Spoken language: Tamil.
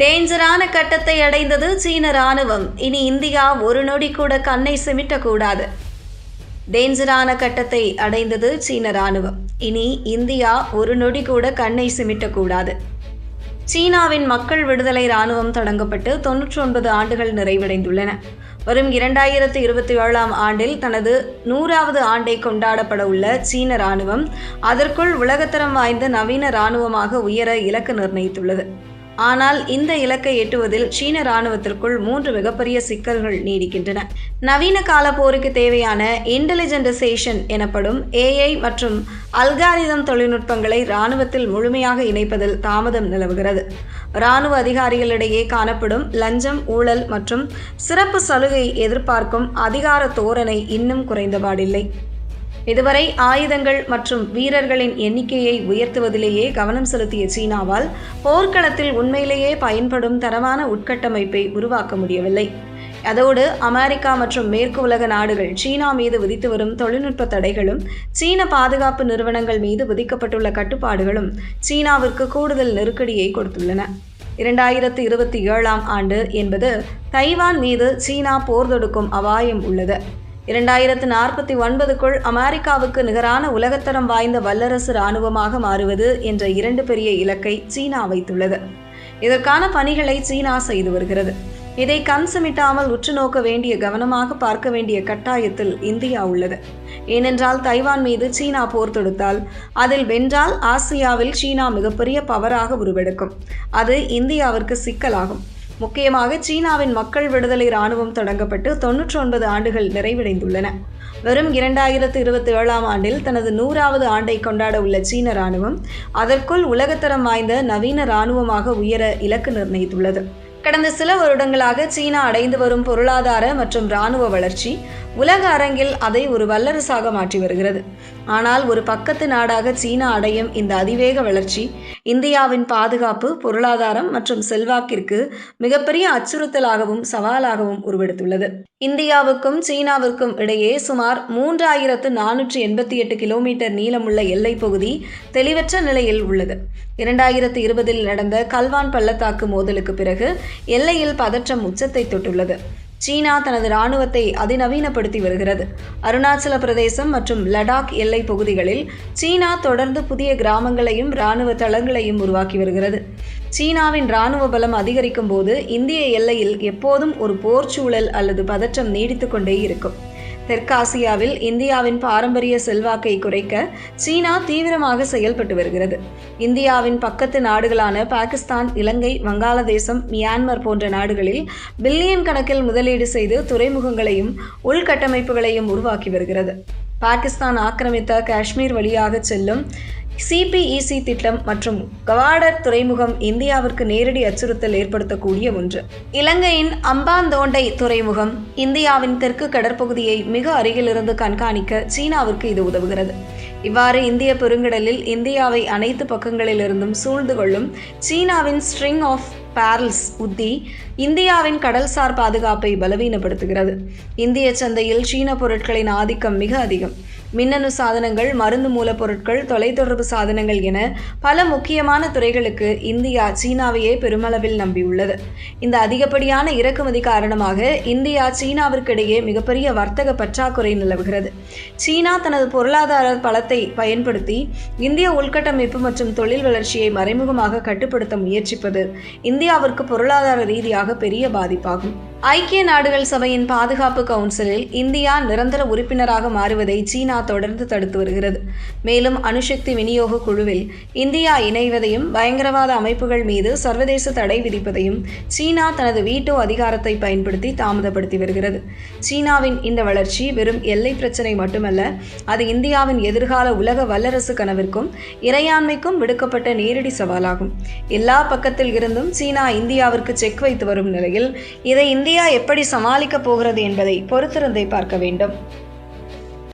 டேஞ்சரான கட்டத்தை அடைந்தது சீன ராணுவம். இனி இந்தியா ஒரு நொடி கூட கண்ணை சிமிட்டக்கூடாது. டேஞ்சரான கட்டத்தை அடைந்தது சீன ராணுவம். இனி இந்தியா ஒரு நொடி கூட கண்ணை சிமிட்டக்கூடாது. சீனாவின் மக்கள் விடுதலை ராணுவம் தொடங்கப்பட்டு 99 ஆண்டுகள் நிறைவடைந்துள்ளன. வரும் 2027ஆம் ஆண்டில் தனது 100வது ஆண்டை கொண்டாடப்பட உள்ள சீன ராணுவம் அதற்குள் உலகத்தரம் வாய்ந்த நவீன ராணுவமாக உயர இலக்கு நிர்ணயித்துள்ளது. ஆனால் இந்த இலக்கை எட்டுவதில் சீன ராணுவத்திற்குள் 3 மிகப்பெரிய சிக்கல்கள் நீடிக்கின்றன. நவீன கால போருக்கு தேவையான இன்டெலிஜென்டைசேஷன் எனப்படும் AI மற்றும் அல்காரிதம் தொழில்நுட்பங்களை இராணுவத்தில் முழுமையாக இணைப்பதில் தாமதம் நிலவுகிறது. இராணுவ அதிகாரிகளிடையே காணப்படும் லஞ்சம், ஊழல் மற்றும் சிறப்பு சலுகை எதிர்பார்க்கும் அதிகார தோரணை இன்னும் குறைந்தபாடில்லை. இதுவரை ஆயுதங்கள் மற்றும் வீரர்களின் எண்ணிக்கையை உயர்த்துவதிலேயே கவனம் செலுத்திய சீனாவால் போர்க்களத்தில் உண்மையிலேயே பயன்படும் தரமான உட்கட்டமைப்பை உருவாக்க முடியவில்லை. அதோடு அமெரிக்கா மற்றும் மேற்கு உலக நாடுகள் சீனா மீது விதித்து வரும் தொழில்நுட்ப தடைகளும் சீன பாதுகாப்பு நிறுவனங்கள் மீது விதிக்கப்பட்டுள்ள கட்டுப்பாடுகளும் சீனாவிற்கு கூடுதல் நெருக்கடியை கொடுத்துள்ளன. 2027ஆம் ஆண்டு என்பது தைவான் மீது சீனா போர் தொடுக்கும் அபாயம் உள்ளது. 2049க்குள் அமெரிக்காவுக்கு நிகரான உலகத்தரம் வாய்ந்த வல்லரசு இராணுவமாக மாறுவது என்ற 2 பெரிய இலக்கை சீனா வைத்துள்ளது. இதற்கான பணிகளை சீனா செய்து வருகிறது. இதை கண் சிமிட்டாமல் உற்று நோக்க வேண்டிய, கவனமாக பார்க்க வேண்டிய கட்டாயத்தில் இந்தியா உள்ளது. ஏனென்றால் தைவான் மீது சீனா போர் தொடுத்தால், அதில் வென்றால் ஆசியாவில் சீனா மிகப்பெரிய பவராக உருவெடுக்கும். அது இந்தியாவிற்கு சிக்கலாகும். முக்கியமாக சீனாவின் மக்கள் விடுதலை இராணுவம் தொடங்கப்பட்டு 99 ஆண்டுகள் நிறைவடைந்துள்ளன. வரும் 2027ஆம் ஆண்டில் தனது 100வது ஆண்டை கொண்டாட உள்ள சீன ராணுவம் அதற்குள் உலகத்தரம் வாய்ந்த நவீன இராணுவமாக உயர இலக்கு நிர்ணயித்துள்ளது. கடந்த சில வருடங்களாக சீனா அடைந்து வரும் பொருளாதார மற்றும் இராணுவ வளர்ச்சி உலக அரங்கில் அதை ஒரு வல்லரசாக மாற்றி வருகிறது. ஆனால் ஒரு பக்கத்து நாடாக சீனா அடையும் இந்த அதிவேக வளர்ச்சி இந்தியாவின் பாதுகாப்பு, பொருளாதாரம் மற்றும் செல்வாக்கிற்கு மிகப்பெரிய அச்சுறுத்தலாகவும் சவாலாகவும் உருவெடுத்துள்ளது. இந்தியாவுக்கும் சீனாவிற்கும் இடையே சுமார் 3488 கிலோமீட்டர் நீளமுள்ள எல்லைப் பகுதி தெளிவற்ற நிலையில் உள்ளது. 2020இல் நடந்த கல்வான் பள்ளத்தாக்கு மோதலுக்கு பிறகு எல்லையில் பதற்றம் உச்சத்தை தொட்டுள்ளது. சீனா தனது இராணுவத்தை அதிநவீனப்படுத்தி வருகிறது. அருணாச்சல பிரதேசம் மற்றும் லடாக் எல்லை பகுதிகளில் சீனா தொடர்ந்து புதிய கிராமங்களையும் இராணுவ தளங்களையும் உருவாக்கி வருகிறது. சீனாவின் இராணுவ பலம் அதிகரிக்கும் போது இந்திய எல்லையில் எப்போதும் ஒரு போர் சூழல் அல்லது பதற்றம் நீடித்து கொண்டே இருக்கும். தெற்காசியாவில் இந்தியாவின் பாரம்பரிய செல்வாக்கை குறைக்க சீனா தீவிரமாக செயல்பட்டு வருகிறது. இந்தியாவின் பக்கத்து நாடுகளான பாகிஸ்தான், இலங்கை, வங்காளதேசம், மியான்மர் போன்ற நாடுகளில் பில்லியன் கணக்கில் முதலீடு செய்து துறைமுகங்களையும் உள்கட்டமைப்புகளையும் உருவாக்கி வருகிறது. பாகிஸ்தான் ஆக்கிரமித்த காஷ்மீர் வழியாக செல்லும் CPEC திட்டம் மற்றும் கவாடர் துறைமுகம் இந்தியாவிற்கு நேரடி அச்சுறுத்தல் ஏற்படுத்தக்கூடிய ஒன்று. இலங்கையின் அம்பாந்தோண்டை துறைமுகம் இந்தியாவின் தெற்கு கடற்பகுதியை மிக அருகிலிருந்து கண்காணிக்க சீனாவிற்கு இது உதவுகிறது. இவ்வாறு இந்திய பெருங்கடலில் இந்தியாவை அனைத்து பக்கங்களிலிருந்தும் சூழ்ந்து கொள்ளும் சீனாவின் ஸ்ட்ரிங் ஆஃப் பேரல்ஸ் உத்தி இந்தியாவின் கடல்சார் பாதுகாப்பை பலவீனப்படுத்துகிறது. இந்திய சந்தையில் சீன பொருட்களின் ஆதிக்கம் மிக அதிகம். மின்னணு சாதனங்கள், மருந்து மூலப்பொருட்கள், தொலைத்தொடர்பு சாதனங்கள் என பல முக்கியமான துறைகளுக்கு இந்தியா சீனாவையே பெருமளவில் நம்பியுள்ளது. இந்த அதிகப்படியான இறக்குமதி காரணமாக இந்தியா சீனாவிற்கிடையே மிகப்பெரிய வர்த்தக பற்றாக்குறை நிலவுகிறது. சீனா தனது பொருளாதார பலத்தை பயன்படுத்தி இந்திய உள்கட்டமைப்பு மற்றும் தொழில் வளர்ச்சியை மறைமுகமாக கட்டுப்படுத்த முயற்சிப்பது இந்தியாவிற்கு பொருளாதார ரீதியாக பெரிய பாதிப்பாகும். ஐக்கிய நாடுகள் சபையின் பாதுகாப்பு கவுன்சிலில் இந்தியா நிரந்தர உறுப்பினராக மாறுவதை சீனா தொடர்ந்து தடுத்து வருகிறது. மேலும் அணுசக்தி விநியோக குழுவில் இந்தியா இணைவதையும் பயங்கரவாத அமைப்புகள் மீது சர்வதேச தடை விதிப்பதையும் சீனா தனது வீட்டோ அதிகாரத்தை பயன்படுத்தி தாமதப்படுத்தி வருகிறது. சீனாவின் இந்த வளர்ச்சி வெறும் எல்லை பிரச்சினை மட்டுமல்ல, அது இந்தியாவின் எதிர்கால உலக வல்லரசு கனவிற்கும் இறையாண்மைக்கும் விடுக்கப்பட்ட நேரடி சவாலாகும். எல்லா பக்கத்தில் இருந்தும் சீனா இந்தியாவிற்கு செக் வைத்து வரும் நிலையில் இதை இந்தியா எப்படி சமாளிக்கப் போகிறது என்பதை பொறுத்திருந்தே பார்க்க வேண்டும்.